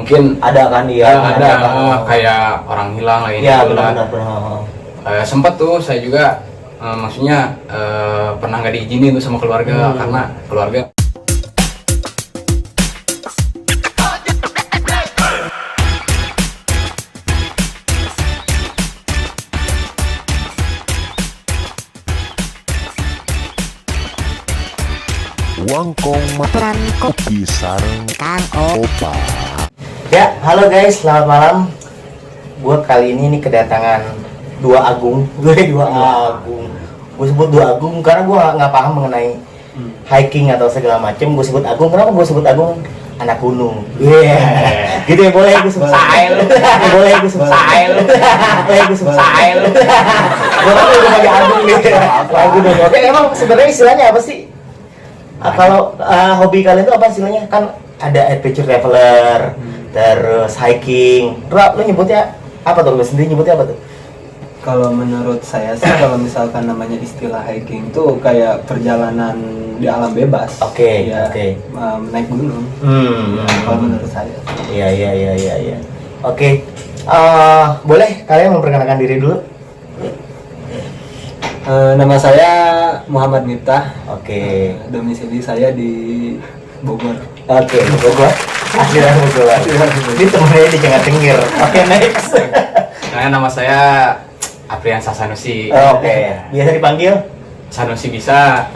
mungkin ada kan ada kayak orang hilang lagi ya, gitu lah. benar. Sempat tuh saya juga maksudnya pernah nggak diizinin tuh sama keluarga karena keluarga Wangkong materan kopi sareng Kang Opa. Ya, halo guys, selamat malam. Gue kali ini nih kedatangan dua agung. Gue sebut dua agung karena gue nggak paham mengenai hiking atau segala macem. Gue sebut agung. Kenapa gue sebut agung? Anak gunung. Gitu ya, boleh gue sebut sail. Boleh gue sebut sail. Gue kan udah pakai agung nih. Agung dong. Oke, emang sebenarnya istilahnya apa sih? Kalau hobi kalian itu apa istilahnya? Kan ada adventure traveler, terus hiking. Lo nyebutnya apa tuh? Lo sendiri nyebutnya apa tuh? Kalau menurut saya sih, kalau misalkan namanya istilah hiking tuh kayak perjalanan di alam bebas. Oke. Naik gunung. Kalau menurut saya. Iya. Oke. Boleh kalian memperkenalkan diri dulu? Nama saya Muhammad Miftah. Oke. Domisili saya di Bogor. Oke, Bogor. Asli dari Bogor. Ini temennya di Jakarta Tengger. Oke, next. nama saya Apriansa Sanusi. Oke. Biasa dipanggil? Sanusi bisa.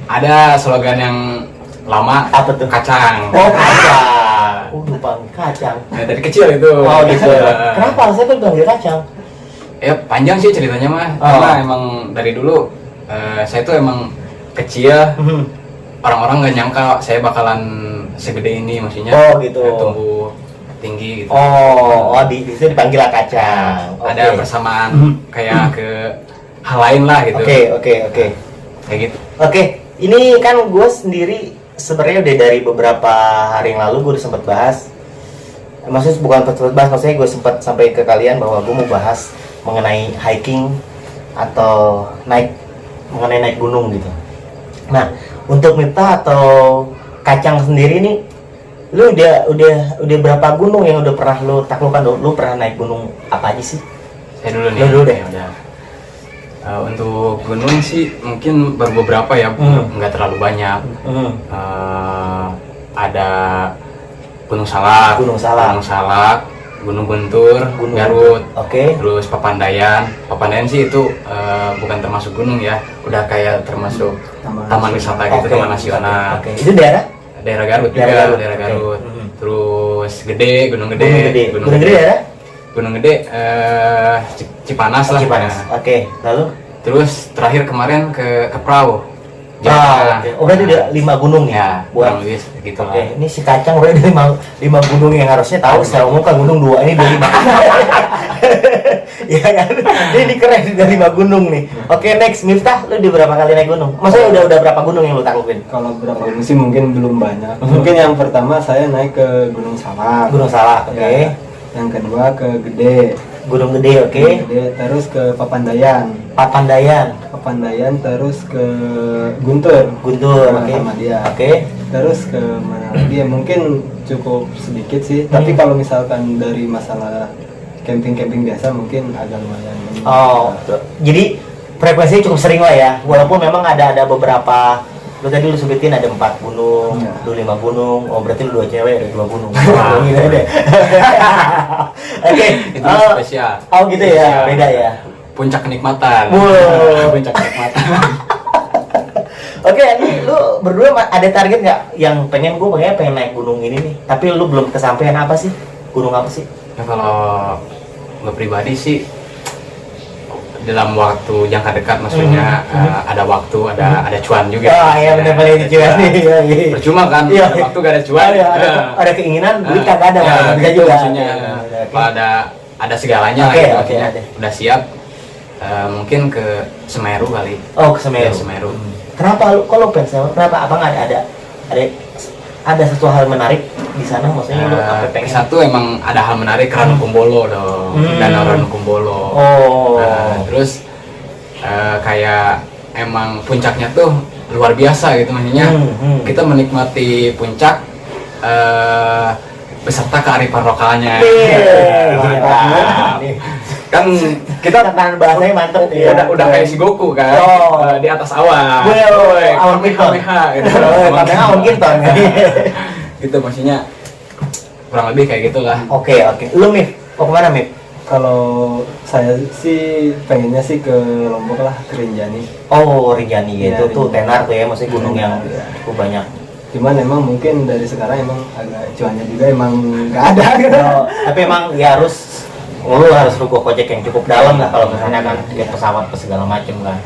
Ada slogan yang lama, Apa tuh? kacang. Oh, kacang. Lupa kacang. Nah, dari kecil itu. Oh, gitu. Kenapa saya tuh panggil kacang? Ya panjang sih ceritanya mah, karena emang dari dulu saya tuh emang kecil, orang-orang nggak nyangka saya bakalan segede ini, maksudnya. Oh, gitu. Tumbuh tinggi gitu. Di situ dipanggil kacang. Ada persamaan kayak ke hal lain lah gitu. Oke. Kayak gitu. Oke, ini kan gue sendiri sebenarnya udah dari beberapa hari yang lalu gue udah sempat bahas. Maksudnya bukan sempat bahas, maksudnya gue sempat sampai ke kalian bahwa gue mau bahas mengenai hiking atau mengenai naik gunung gitu. Nah, untuk Miftah atau Kacang sendiri nih, lu udah berapa gunung yang udah pernah lu taklukkan? Lu pernah naik gunung apa aja sih? Saya dulu nih. Lu dulu deh. Ya udah. Untuk gunung sih mungkin baru beberapa ya, nggak terlalu banyak. Ada Gunung Salak, Gunung Guntur, Garut, terus Papandayan sih itu bukan termasuk gunung ya, udah kayak termasuk taman wisata gitu, taman nasional. Itu daerah Garut juga, daerah Garut. Terus Gunung Gede daerah? Gunung Gede, Cipanas lah. Oke. Lalu? Terus terakhir kemarin ke Prau. Berarti ada 5 gunung ya? Kurang lebih gitu lah. Ini si Kacang udah ada 5 gunung yang harusnya tahu secara umum kan gunung 2, ini 25. Ya kan? Ini keren, udah 5 gunung nih. Oke, next Miftah, lu di berapa kali naik gunung? Maksudnya udah berapa gunung yang lu taklukin? Kalau berapa gunung sih mungkin belum banyak. Mungkin yang pertama saya naik ke Gunung Salak. Oke. Ya. Yang kedua ke Gede. Gunung Gede, oke. Terus ke Papandayan, terus ke Guntur, sama dia. Oke. Terus ke mana lagi ya, mungkin cukup sedikit sih. Tapi kalau misalkan dari masalah camping biasa mungkin agak lumayan. Jadi frekuensinya cukup sering lah ya. Walaupun memang ada beberapa. Lu tadi lu sebutin ada 4 gunung, lu 5 gunung. Oh, berarti lu 2 cewek ada 2 gunung. Gila deh. Oke. Itu spesial. Oh gitu ya, beda ya. Puncak kenikmatan. Puncak kenikmatan. Oke, ini lu berdua ada target nggak yang pengen naik gunung ini nih, tapi lu belum kesampaian apa sih? Gunung apa sih? Ya kalau gue pribadi sih dalam waktu jangka dekat, maksudnya ada waktu, ada cuan juga. Iya benar cuan nih. Percuma kan, ada waktu gak ada cuan. Ada keinginan, duit kagak ada, bisa juga. Maksudnya kalau ada segalanya lah gitu, maksudnya udah siap. Mungkin ke Semeru kali. Oh, ke Semeru. Semeru. Kenapa lu pengen Semeru? Kenapa abang ada satu hal menarik di sana, maksudnya lu apa pengen? Satu emang ada hal menarik, Ranu Kumbolo dong, Danau Ranu Kumbolo. Terus kayak emang puncaknya tuh luar biasa gitu, maksudnya kita menikmati puncak beserta kearifan lokalnya. Mantap. Kan kita Tatanan bahasanya mantep ya. udah kayak si Goku kan, di atas awan. Awan Kinton. Gitu. Katanya awan Kinton. Gitu maksudnya kurang lebih kayak gitulah. Oke. Lu Mif, mau kemana Mif? Kalau saya sih pengennya sih ke Lombok lah, ke Rinjani. Oh, Rinjani Iya, itu tuh Rinjani. tenar tuh ya, maksudnya gunung yang Iya. cukup banyak. Cuman emang mungkin dari sekarang emang agak cuannya juga emang nggak ada gitu. Tapi emang ya harus lu harus ruko kocek yang cukup dalam lah kalau misalnya kan tiket pesawat ke segala macem kan.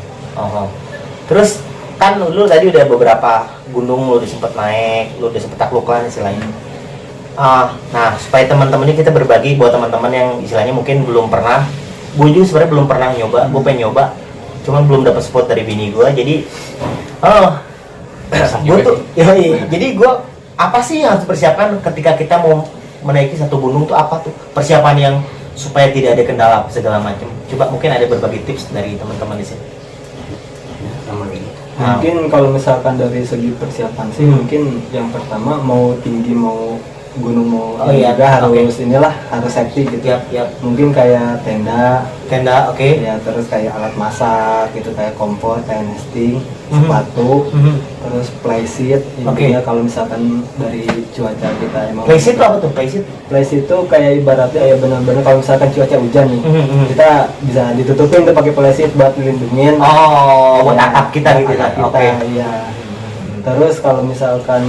Terus kan lu tadi udah beberapa gunung lu udah sempet naik, lu udah sempet takluk lah istilahnya. Nah supaya teman-teman ini kita berbagi buat teman-teman yang istilahnya mungkin belum pernah. Gue juga sebenarnya belum pernah nyoba, gue pengen nyoba, cuman belum dapet support dari bini gue. Jadi gue tuh, jadi gue apa sih yang harus dipersiapkan ketika kita mau menaiki satu gunung tuh apa tuh persiapan yang supaya tidak ada kendala segala macam. Coba mungkin ada berbagi tips dari teman-teman di sini. Mungkin kalau misalkan dari segi persiapan sih mungkin yang pertama mau tinggi mau gunung mau juga harus inilah harus safety gitu. Mungkin kayak tenda, oke. ya terus kayak alat masak gitu kayak kompor, kayak nesting, sepatu, terus playseat. Intinya kalau misalkan dari cuaca kita emang Playseat itu apa tuh playseat? Playseat itu kayak ibaratnya ya benar-benar kalau misalkan cuaca hujan nih, kita bisa ditutupin tuh pakai playseat buat melindungin. Buat atap kita gitu kan. Oke. Iya. Terus kalau misalkan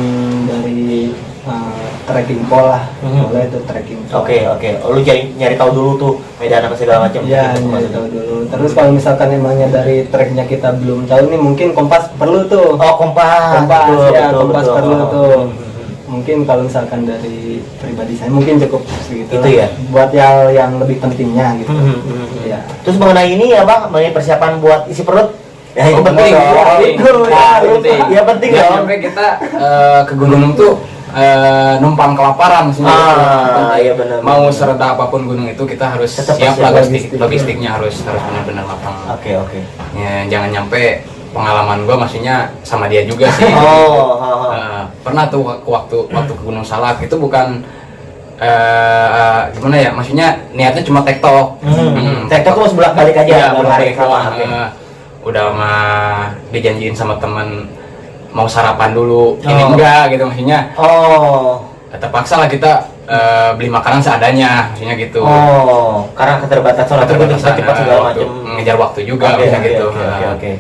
dari trekking pole lah, boleh tuh trekking pole. Oke. Lu nyari tahu dulu tuh medan apa segala macam. Iya, nyari tahu dulu. Terus kalau misalkan emangnya dari treknya kita belum tahu nih, mungkin kompas perlu tuh. Kompas. Kompas perlu tuh. Mungkin kalau misalkan dari pribadi saya mungkin cukup segitu. Itu ya. Buat yang lebih pentingnya gitu. Iya. Terus mengenai ini apa? Mengenai persiapan buat isi perut? Ya itu penting. Ya penting dong. dong. Sampai kita ke gunung tuh numpang kelaparan maksudnya. Iya benar. Mau sereda apapun gunung itu kita harus Tetap siap lah logistik. logistiknya harus benar-benar matang. Oke. Ya, jangan nyampe pengalaman gua maksudnya sama dia juga sih. Pernah tuh waktu ke Gunung Salak itu bukan gimana ya, maksudnya niatnya cuma tektok. Tektok tuh bolak balik aja. Udah mah dijanjiin sama temen mau sarapan dulu, ini enggak gitu maksudnya. Terpaksa lah kita beli makanan seadanya, maksudnya gitu. Karena keterbatasan cepat segala macam. Ngejar waktu juga, maksudnya gitu. Oke.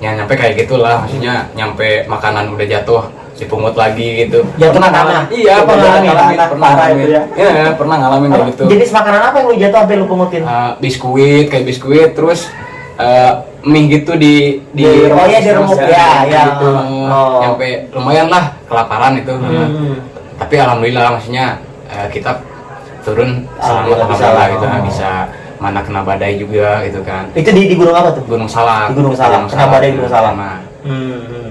Ya nyampe kayak gitulah, maksudnya nyampe makanan udah jatuh dipungut lagi gitu. Jatuh ke tanah? Iya, pernah ngalamin. Ya. Iya, pernah ngalamin kayak gitu. Jenis makanan apa yang lu jatuh sampai lu pungutin? Biskuit, terus mie gitu di diremuk ya gitu. Nyampe lumayan lah kelaparan itu. Tapi alhamdulillah maksudnya kita turun selamat alhamdulillah gitu, bisa mana kena badai juga gitu kan. Itu di gunung apa tuh? Gunung Salak. Di Gunung Salak. Kena badai Gunung Salak.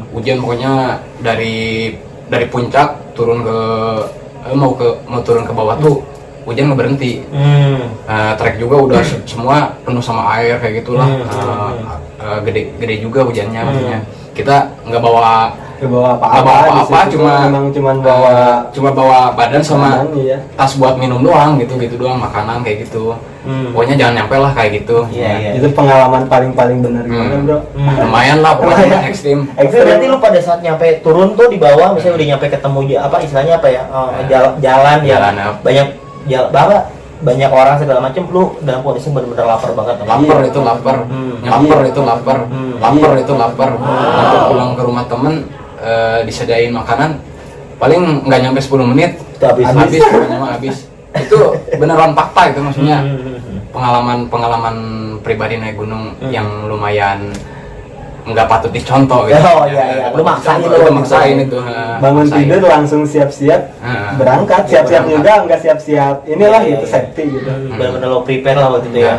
Hujan pokoknya dari puncak turun ke mau turun ke bawah tuh hujan nggak berhenti. Trek juga udah semua penuh sama air kayak gitulah. Gede juga hujannya maksudnya. Kita nggak bawa apa-apa, cuma bawa badan sama tas buat minum doang gitu doang, makanan kayak gitu. Pokoknya jangan nyampe lah kayak gitu. Iya. Itu pengalaman paling benar gimana, Bro? Lumayan lah pokoknya ekstrim. Berarti lu pada saat nyampe turun tuh di bawah, misalnya udah nyampe ketemu apa istilahnya apa ya? Jalan banyak orang segala macam, lu dalam kondisi benar-benar lapar banget. Lapar itu lapar. Untuk pulang ke rumah temen disediain makanan paling nggak nyampe 10 menit habis. Itu beneran fakta itu maksudnya. Pengalaman pribadi naik gunung yang lumayan nggak patut dicontoh gitu. Lu maksain itu. Bangun tidur langsung siap-siap berangkat, siap-siap juga nggak siap-siap. Inilah itu safety gitu. Benar-benar lo prepare lah waktu itu ya.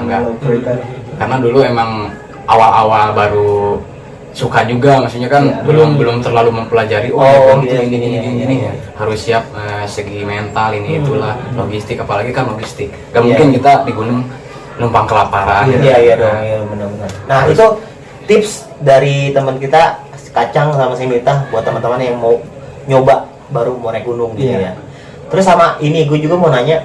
Karena dulu emang awal-awal baru suka juga, maksudnya kan belum terlalu mempelajari gini ya. Harus siap segi mental ini itulah, logistik, apalagi kan logistik. Gak mungkin kita di gunung numpang kelaparan. Iya benar-benar. Nah, itu tips dari teman kita Kacang sama si Mita buat teman-teman yang mau nyoba baru mau naik gunung gitu ya. Terus sama ini gue juga mau nanya,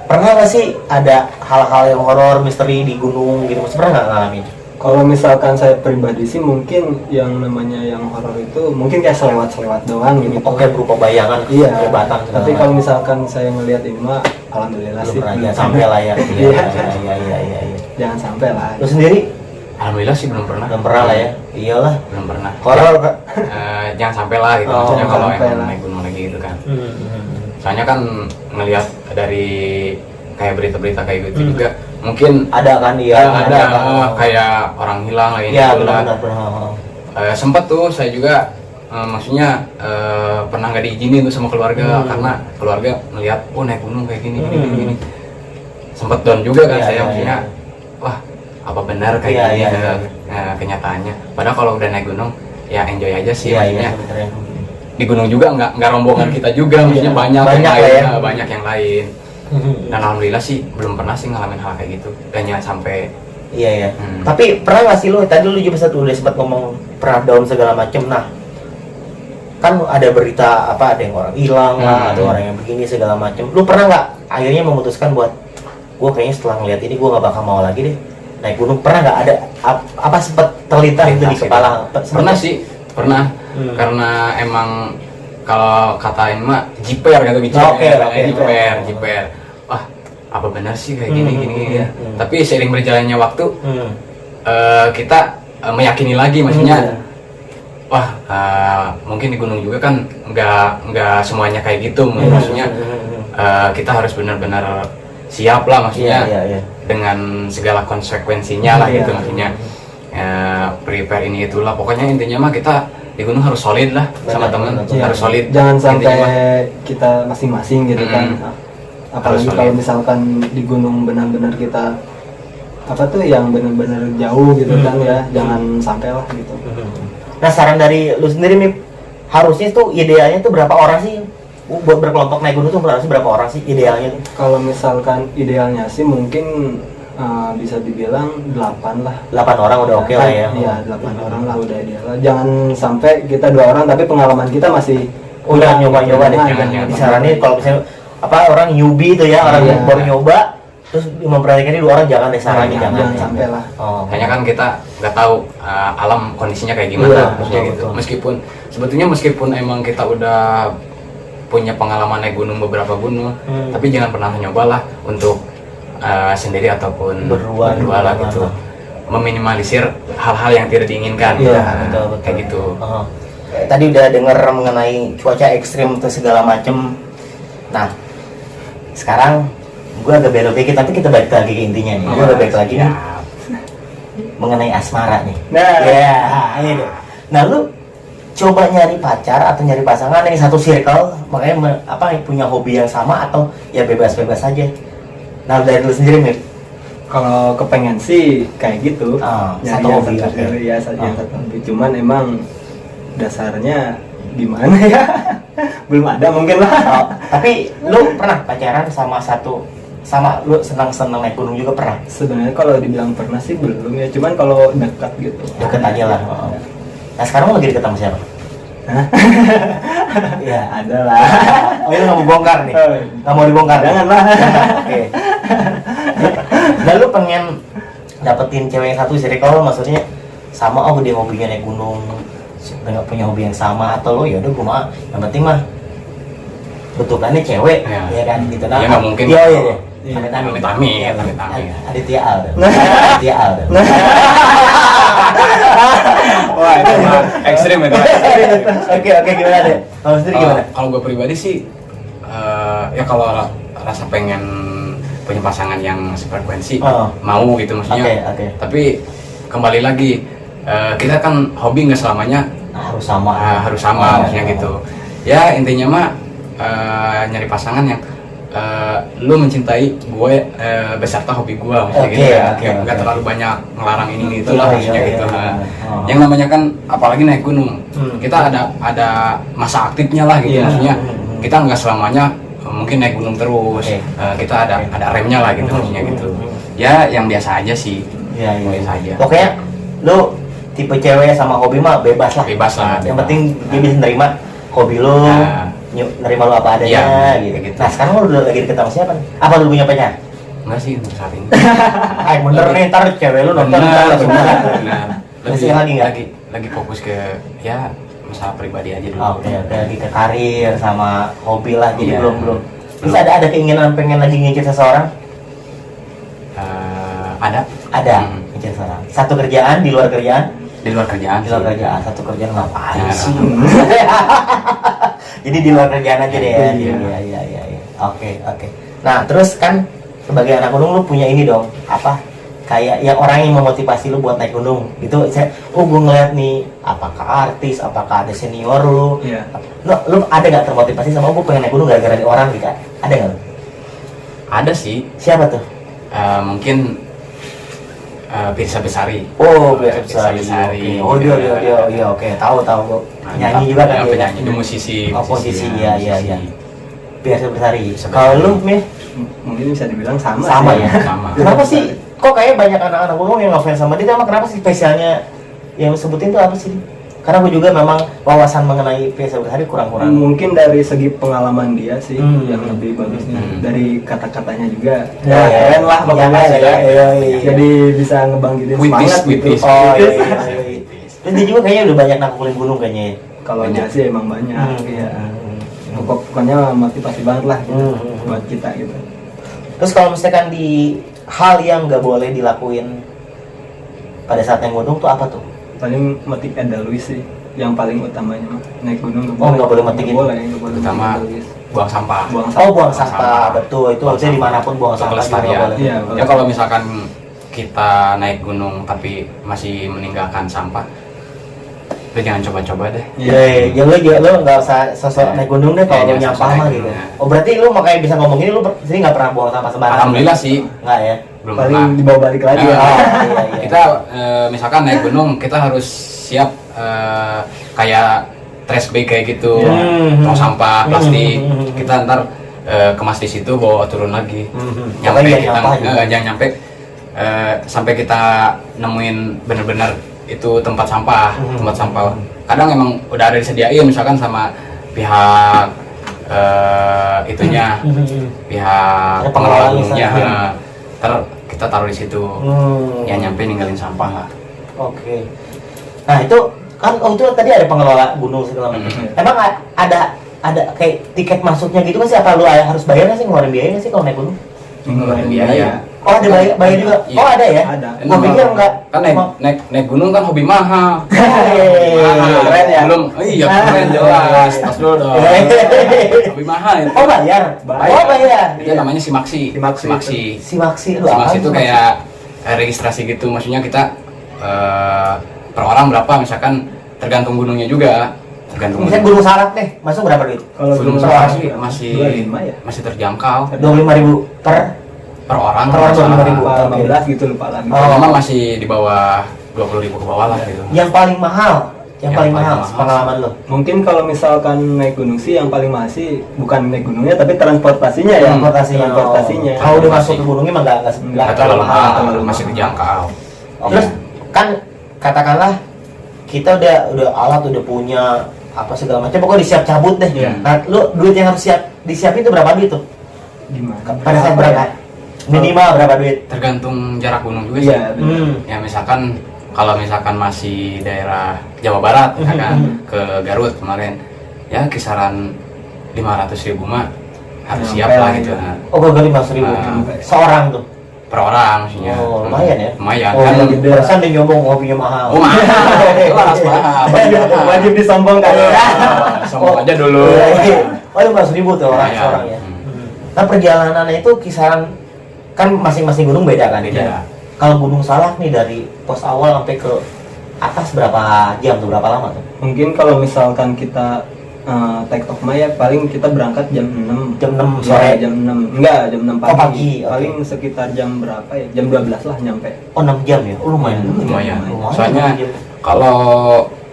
pernah nggak sih ada hal-hal yang horor, misteri di gunung gitu? Mas pernah nggak ngalamin? Kalau misalkan saya pribadi sih mungkin yang namanya yang horor itu mungkin kayak selewat-selewat doang gitu. Oke, berupa bayangan, Iya. kelebatan. Tapi kalau misalkan saya ngelihat ini mah, alhamdulillah sih. belum sampai lah ya. Iya. Iya. Jangan sampai lah. Lu sendiri Alhamdulillah sih belum pernah. belum pernah lah ya. Iyalah. Belum pernah. Horor Kak. Jangan sampai lah gitu. Oh, Maksudnya kalau sampai emang lah. naik gunung lagi gitu kan. Soalnya kan ngelihat dari kayak berita-berita kayak gitu juga mungkin Ada kan iya. ada kayak orang hilang lah ini Iya, gitu lah. benar. Sempet tuh saya juga maksudnya pernah nggak diizinin tuh sama keluarga karena keluarga melihat naik gunung kayak gini. Sempet down juga kan Iya, saya iya, maksudnya wah apa benar kayak Iya, gini iya. kenyataannya. Padahal kalau udah naik gunung ya enjoy aja sih Iya, maksudnya. sebenarnya. Di gunung juga nggak rombongan kita juga, maksudnya banyak banyak yang lah lain, ya. banyak yang lain. Dan alhamdulillah sih belum pernah sih ngalamin hal kayak gitu. Dan jangan sampai Iya ya. Tapi pernah nggak sih lu tadi lu juga udah sempat ngomong pernah down segala macem. Nah, kan ada berita apa ada yang orang hilang lah, ada orang yang begini segala macem. Lu pernah nggak akhirnya memutuskan buat gue kayaknya setelah ngeliat ini gue nggak bakal mau lagi deh naik gunung? Pernah nggak ada apa sempat terlintas itu di kepala? Pernah sih, pernah. Karena emang kalau katain mah jiper gitu. Jiper. Wah, apa benar sih kayak gini ya. Tapi seiring berjalannya waktu kita meyakini lagi, maksudnya wah mungkin di gunung juga kan nggak semuanya kayak gitu. Maksudnya kita harus benar-benar siap lah, maksudnya dengan segala konsekuensinya lah gitu, maksudnya prepare ini itulah. Pokoknya intinya mah kita di gunung harus solid lah sama teman, harus solid. Jangan sampai kita masing-masing gitu kan. Apalagi kalau misalkan di gunung benar-benar kita apa tuh yang benar-benar jauh gitu kan ya, jangan sampai lah gitu. Nah, saran dari lu sendiri Mip, harusnya tuh idealnya tuh berapa orang sih buat berkelompok naik gunung tuh harusnya berapa orang sih idealnya tuh? Kalau misalkan idealnya sih mungkin bisa dibilang 8 lah. 8 orang udah oke lah ya. Iya, 8 orang lah udah ideal lah. Jangan sampai kita 2 orang tapi pengalaman kita masih Udah nyoba-nyoba deh. jangan. Disaranin kalau misalnya apa orang newbie itu ya, orang yang baru nyoba terus memperhatikan ini 2 orang jangan deh, sarannya jangan sampai lah. Hanya kan kita nggak tahu alam kondisinya kayak gimana, maksudnya gitu. Betul. Meskipun emang kita udah punya pengalaman naik gunung beberapa gunung, tapi jangan pernah nyobalah untuk sendiri ataupun berdua lah gitu. Meminimalisir hal-hal yang tidak diinginkan. Betul. Kayak gitu. Tadi udah denger mengenai cuaca ekstrim atau segala macem. Nah, sekarang gue agak belok dikit, tapi kita balik lagi ke intinya nih. Gue agak balik lagi nih mengenai asmara nih. Ini deh. Nah, lu coba nyari pacar atau nyari pasangan yang satu circle, makanya punya hobi yang sama atau ya bebas-bebas aja. Nah, dari lu sendiri Mip? Kalau kepengen sih kayak gitu. Satu hobi. Ya, satu hobi. Cuman emang dasarnya gimana ya? Belum ada mungkin lah. Tapi lu pernah pacaran sama lu senang-senang naik gunung juga pernah? Sebenarnya kalau dibilang pernah sih belum ya, cuman kalau dekat gitu. Deket aja lah. Nah, sekarang lu lagi deket sama siapa? Ya ada lah. Oh, itu nggak mau bongkar nih? Nggak mau dibongkar? Jangan lah. Oke. Nah, lu pengen dapetin cewek yang satu circle, maksudnya sama dia hobinya naik gunung, nggak punya hobi yang sama, atau lo ya udah gue mah yang penting mah bentukannya cewek, ya kan gitu. Ya nggak mungkin. Iya. Amit-amit. Aditya Al. Wah, itu mah ekstrim itu. Oke, gimana deh? Kalau sendiri gimana? Kalau gue pribadi sih, ya kalau rasa pengen punya pasangan yang sefrekuensi, mau gitu maksudnya. Oke. Tapi kembali lagi, kita kan hobi nggak selamanya harus sama. Maksudnya gitu. Ya intinya mah nyari pasangan yang lu mencintai gue beserta hobi gue, maksudnya gitu ya. Nggak terlalu banyak ngelarang ini gitu lah, maksudnya gitu. Yang namanya kan apalagi naik gunung, kita ada masa aktifnya lah gitu, maksudnya kita nggak selamanya mungkin naik gunung terus. Kita ada remnya lah gitu, maksudnya gitu. Ya yang biasa aja sih. Biasa aja. Pokoknya lu tipe cewek sama hobi mah bebas lah. Bebas lah. Yang penting dia bisa nerima hobi lu, nerima lu apa adanya gitu. Nah sekarang lu udah lagi deket sama siapa nih? Apa lu punya pacar? Enggak sih untuk saat ini. Ay bener nih, ntar cewek lu nonton ntar langsung benar. Masih lagi nggak? Lagi fokus ke ya masalah pribadi aja dulu. Oke, lagi ke karir sama hobi lah, jadi Iya. belum. Terus ada keinginan pengen lagi ngincer seseorang? Ada Ngincer seseorang. Satu kerjaan, di luar kerjaan? di luar kerjaan. Di luar sih. kerjaan, satu kerjaan ngapain Nah. sih? Jadi di luar kerjaan aja deh ya. Iya. Iya. Oke. Nah, terus kan sebagai anak gunung lu punya ini dong, apa? Kayak yang orang yang memotivasi lu buat naik gunung. Gitu gue ngeliat nih, apakah artis, apakah ada senior lu? Iya. Lu ada nggak termotivasi sama gue pengen naik gunung gara-gara ada orang gitu? Ada nggak lu? Ada sih. Siapa tuh? Mungkin Pirsa Besari. Oh, Pirsa Pirsa Besari. Besari. Oh, dia oke. Tahu. Penyanyi juga kan Ya, dia. penyanyi, dia musisi. Oh, posisi, iya. musisi. Pirsa Besari. Pirsa Kalau Besari. lu, Mih? Mungkin bisa dibilang sama Sama sih. ya? Sama. Kenapa sih? Kok kayak banyak anak-anak gunung yang ngefans sama dia? Emang kenapa sih spesialnya yang lu sebutin tuh apa sih? Karena gue juga memang wawasan mengenai Pirsa Besari kurang-kurang. Mungkin dari segi pengalaman dia sih yang lebih bagusnya. Dari kata-katanya juga. Ya, keren lah pokoknya Iya. Jadi bisa ngebangkitin Witis, semangat gitu. witis. Oh iya. Terus dia juga kayaknya udah banyak nakukulin gunung kayaknya ya. Kalau dia sih emang banyak. Iya. Hmm. Pokoknya motivasi banget lah gitu, buat kita gitu. Terus kalau misalkan di hal yang nggak boleh dilakuin pada saat naik gunung tuh apa tuh? Paling metik Edelweiss sih yang paling utamanya mah. Naik gunung Nggak boleh metik itu? nggak boleh Pertama, Edelweiss. buang sampah. buang Oh, buang sampah. sampah, betul. Itu harusnya dimanapun buang Untuk sampah juga kelestarian. nggak boleh. Iya, Ya kalau misalkan kita naik gunung tapi masih meninggalkan sampah, lu jangan coba-coba deh. Iya, ya lu nggak usah sosok naik gunung deh kalau lu Iya, jangan nyampah sosok mah naik gitu. gunung. Oh berarti lu makanya bisa ngomong ini lu sendiri nggak pernah buang sampah sembarangan? Alhamdulillah sih, Nggak ya? belum paling pernah. dibawa balik lagi Nah, ya. Iya. Kita misalkan naik gunung, kita harus siap kayak trash bag kayak gitu, tong sampah, plastik. Kita ntar kemas di situ, bawa turun lagi. Nyampe Pokoknya kita nyampah gitu. jangan nyampe sampai kita nemuin bener-bener itu tempat sampah, tempat sampah. Kadang emang udah ada disediain misalkan sama pihak itunya, pihak Ada pengelola pengelolanya gunungnya. sana. Ntar kita taruh di situ. Ya nyampe ninggalin sampah lah. Oke. Nah itu kan itu tadi ada pengelola gunung segala macam. Emang ada kayak tiket masuknya gitu kan sih? Apa lu harus bayar nggak sih, ngeluarin biaya nggak sih kalau naik gunung? Ngeluarin biaya. Oh ada bayar juga? Iya. Oh ada ya? Ada. Gua pikir enggak. Kan naik gunung kan hobi mahal. Hehehe. Keren ya? Belum, iya keren jelas. Tas dulu dong. Hobi mahal itu. Oh bayar? Oh bayar. Itu namanya simaksi. Simaksi. Simaksi Simaksi itu kayak registrasi gitu. Maksudnya kita per orang berapa, misalkan tergantung gunungnya juga. Tergantung misalnya Gunung Salak deh, masuk berapa duit? Kalau Gunung gunung Salak Salak sih masih 25 ya? masih terjangkau 25.000 per orang. Per orang Gunung Salak. 25.000. Apa 15 gitu lupa lagi. Oh. Memang masih di bawah 20.000 ke bawah lah gitu. Yang paling mahal, yang paling mahal mahal. pengalaman lo. Mungkin kalau misalkan naik gunung sih yang paling mahal sih bukan naik gunungnya tapi transportasinya ya. Transportasinya. Kalau udah masuk ke gunungnya mah nggak Nggak terlalu mahal, terlalu masih mahal. terjangkau. Terus kan katakanlah kita udah alat udah punya apa segala macam, pokoknya disiap cabut deh. Iya. Nah, lu duit yang harus disiapin itu berapa duit tuh? Gimana? Pada saat berangkat minimal berapa duit? Tergantung jarak gunung juga sih. Iya, benar. Ya misalkan kalau misalkan masih daerah Jawa Barat, misalkan ke Garut kemarin, ya kisaran 500.000 mah harus siap Nyampe lah lah gitu. itu. Nah, Oh, gue 500.000 seorang tuh. per orang maksudnya. Oh, lumayan ya. Lumayan Oh, kan. gede. Perasaan dia nyombong ngopinya mahal. Oh, mahal. Jelas mahal. Wajib disombongkan. Sombong aja dulu. Oh, 500.000 tuh orang Lumayan. seorang ya. Nah, perjalanannya itu kisaran kan masing-masing gunung beda kan? Beda. Kalau Gunung Salak nih dari pos awal sampai ke atas berapa jam tuh, berapa lama tuh? Mungkin kalau misalkan kita take off mah ya paling kita berangkat jam 6. Jam 6 Ya, sore. jam 6. Enggak, jam 6 pagi. Oh, pagi, oke. Paling sekitar jam berapa ya? Jam 12 lah nyampe. Oh, 6 jam ya? Oh, lumayan. Lumayan. Lumayan. Soalnya 6 jam. kalau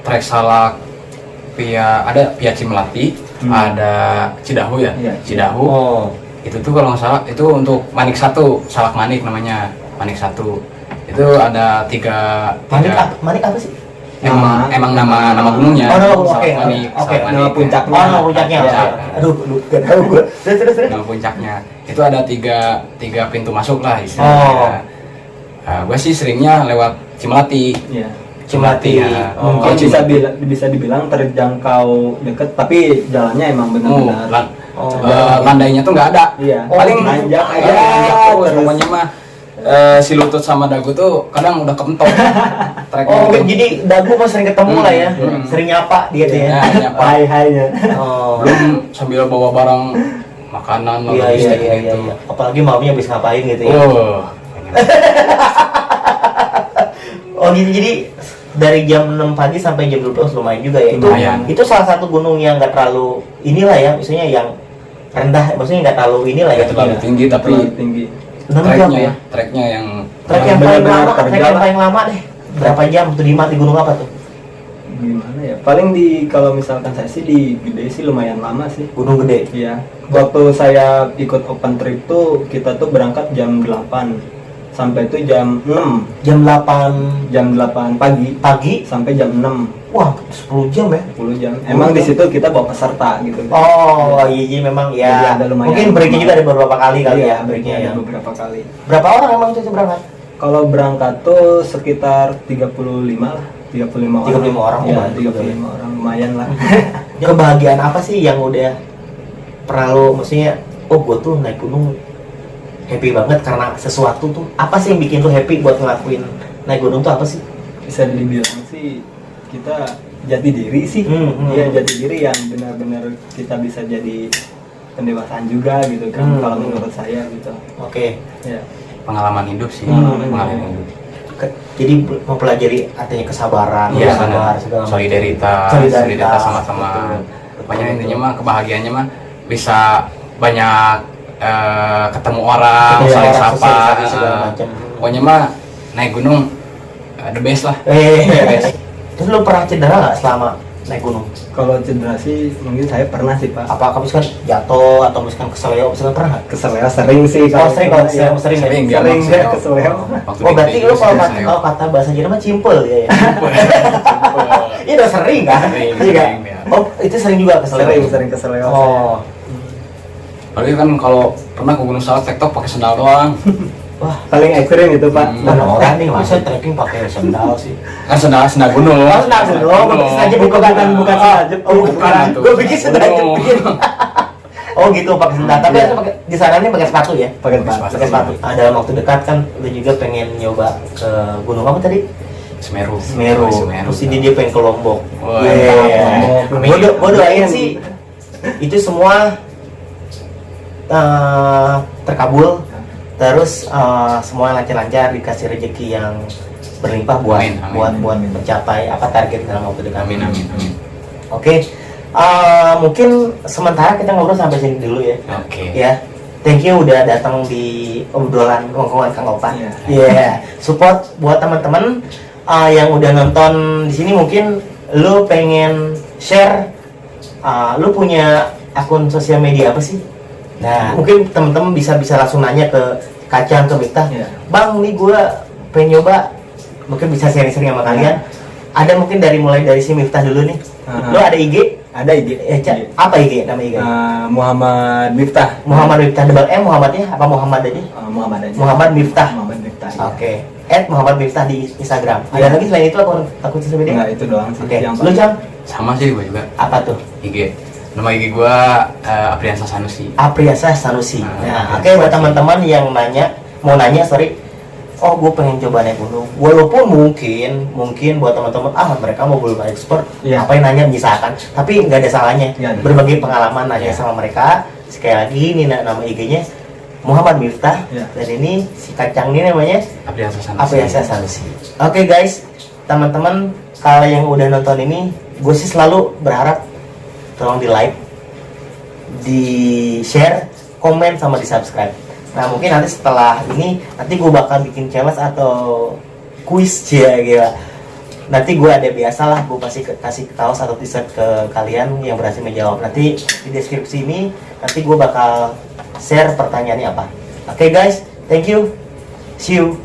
trek Salak ada via Cimelati, ada Cidahu ya. Iya. Cidahu. Oh. Itu tuh kalau nggak salah itu untuk Manik 1, Salak Manik namanya. Manik 1. Itu ada tiga Manik apa sih? emang nama gunungnya. Oh, nama, oke. Salmanik, Oke, Salmanik, nama ya. puncaknya. Oh, nama puncaknya. Iya. Aduh, lu gak tahu gue. Terus. Nama puncaknya itu ada tiga pintu masuk lah Oh. istilahnya. Gue sih seringnya lewat Cimelati. Iya. Cimelati. ya. Mungkin bisa dibilang terjangkau deket, tapi jalannya emang benar-benar. Landainya tuh nggak ada. Iya. Paling nanjak aja, nanjak terus. terus. Pokoknya mah si lutut sama dagu tuh kadang udah kepentok. Treknya Oh, gitu. jadi dagu mah sering ketemu lah ya. Hmm. Sering nyapa dia tuh ya. Ya, nyapa. Hai-hainya. Oh. Belum sambil bawa barang makanan Iya, logistik iya. gitu. Apalagi malamnya habis ngapain gitu ya. Oh gitu, jadi dari jam 6 pagi sampai jam 12 lumayan juga ya. Lumayan. Itu salah satu gunung yang nggak terlalu inilah ya, maksudnya yang rendah, maksudnya nggak terlalu inilah ya. Nggak terlalu tinggi tapi Terlalu tinggi. 6 jam ya. treknya yang Trek yang paling benar-benar lama, trek terjal yang lah. paling lama deh. Berapa jam tuh di gunung apa tuh? Gimana ya? Paling kalau misalkan saya sih di Gede sih lumayan lama sih. Gunung Gede. Iya. Waktu saya ikut open trip tuh kita tuh berangkat jam 8 sampai tuh jam 6. Jam 8 Jam 8 pagi pagi. sampai jam 6. Wah, 10 jam ya. 10 jam. Emang di situ kita bawa peserta gitu. Oh, iya jadi memang Jadi ya. ada lumayan Mungkin breaknya lama. juga ada beberapa kali kali Iya, ya breaknya ada ya. beberapa kali. Berapa orang emang itu berangkat? Kalau berangkat tuh sekitar 35 lah. 35 orang. 35 orang, Iya, lumayan. 35 orang lumayan lah. Kebahagiaan apa sih yang udah pernah lo, maksudnya, oh gue tuh naik gunung happy banget karena sesuatu tuh, apa sih yang bikin lo happy buat ngelakuin naik gunung tuh apa sih? Bisa dibilang sih kita jati diri sih. Iya, jati diri yang benar-benar kita bisa jadi pendewasaan juga gitu kan, kalau menurut saya gitu. Oke. Ya. pengalaman hidup sih, Pengalaman pengalaman hidup. Jadi mempelajari artinya kesabaran, Iya, sabar, segala macam. solidaritas sama-sama. Pokoknya intinya mah kebahagiaannya mah bisa banyak ketemu orang, Ketemu saling orang, sapa. sosialisasi segala macam. Pokoknya mah naik gunung the best lah. Best. Terus lo pernah cedera nggak selama naik gunung? Kalau cedera sih mungkin saya pernah sih Pak. Apa misalkan jatuh atau misalkan keseleo, misalkan pernah nggak? Keseleo sering sih. Oh, sering kalau ya. sering ya? Sering dia Sering emang deh seleo. keseleo. Waktu Oh di berarti Bali lo juga kalau seleo. kata bahasa Jerman cimpel ya? Iya udah sering kan? Sering, Iya kan? sering, ya. Oh itu sering juga keseleo? Sering keseleo. Oh, Apalagi kan kalau pernah ke Gunung Salak tektok pakai sendal doang. wah, Paling ekstrim itu Pak. mana orang nih masa trekking pakai sendal sih? Kan sendal gunung. Oh, sendal dong, sengaja bukan sengaja. Oh, Bukan, tuh. Gue pikir sengaja Gunung. bikin. Oh gitu pakai sendal. Tapi Iya. itu pakai di sana nih pakai sepatu ya? Pakai Pakai sepatu. Dalam waktu dekat kan lu juga pengen nyoba ke gunung apa tadi? Semeru. Semeru. Terus ini dia pengen ke Lombok. Wah, Iya. mantap. Gue doain sih itu semua terkabul, terus semua lancar-lancar, dikasih rezeki yang berlimpah buat Amin, amin. buat mencapai apa target dalam waktu dekat. Amin, amin, amin. Oke. Mungkin sementara kita ngobrol sampai sini dulu ya. Oke. Ya, thank you udah datang di obrolan Wongkongan Kang Opan. Iya. Yeah. Support buat teman-teman yang udah nonton di sini, mungkin lu pengen share, lu punya akun sosial media apa sih? Nah, mungkin teman-teman bisa langsung nanya ke Kacang, ke Miftah. Iya. Bang, nih gua pengen nyoba, mungkin bisa sharing-sharing sama kalian. Ada mungkin mulai dari si Miftah dulu nih. Lu ada IG? Ada IG. Apa IG? Nama IG? Muhammad Miftah. Muhammad Miftah, double M Muhammadnya apa Muhammad aja? Muhammad aja. Muhammad Miftah. Muhammad Miftah. Oke. Muhammad Miftah di Instagram. Ada Iya. lagi selain itu akun sosial media? Enggak, itu doang sih. Oke. Yang Lu Cang? Sama sih gue juga. Apa tuh? IG. Nama IG gua Apriansa Sanusi. Apriasa Sanusi. Nah, Nah, oke. oke buat teman-teman yang mau nanya, sorry. Oh, gue pengen coba naik gunung. Walaupun mungkin buat teman-teman, mereka mau belum expert, Iya. ngapain nanya misalkan. Tapi nggak ada salahnya. Iya, ada. Berbagi pengalaman nanya Iya. sama mereka. Sekali lagi ini nama IG-nya Muhammad Miftah. Iya. Dan ini si Kacang ini namanya Apriansa Sanusi. Apriansa Sanusi. Oke guys, teman-teman, kalau yang udah nonton ini, gue sih selalu berharap tolong di like, di share, komen, sama di subscribe. Nah mungkin nanti setelah ini, nanti gue bakal bikin challenge atau quiz ya gila. Nanti gue ada biasalah, gue pasti kasih kaos atau t-shirt ke kalian yang berhasil menjawab. Nanti di deskripsi ini, nanti gue bakal share pertanyaannya apa. Oke guys, thank you, see you.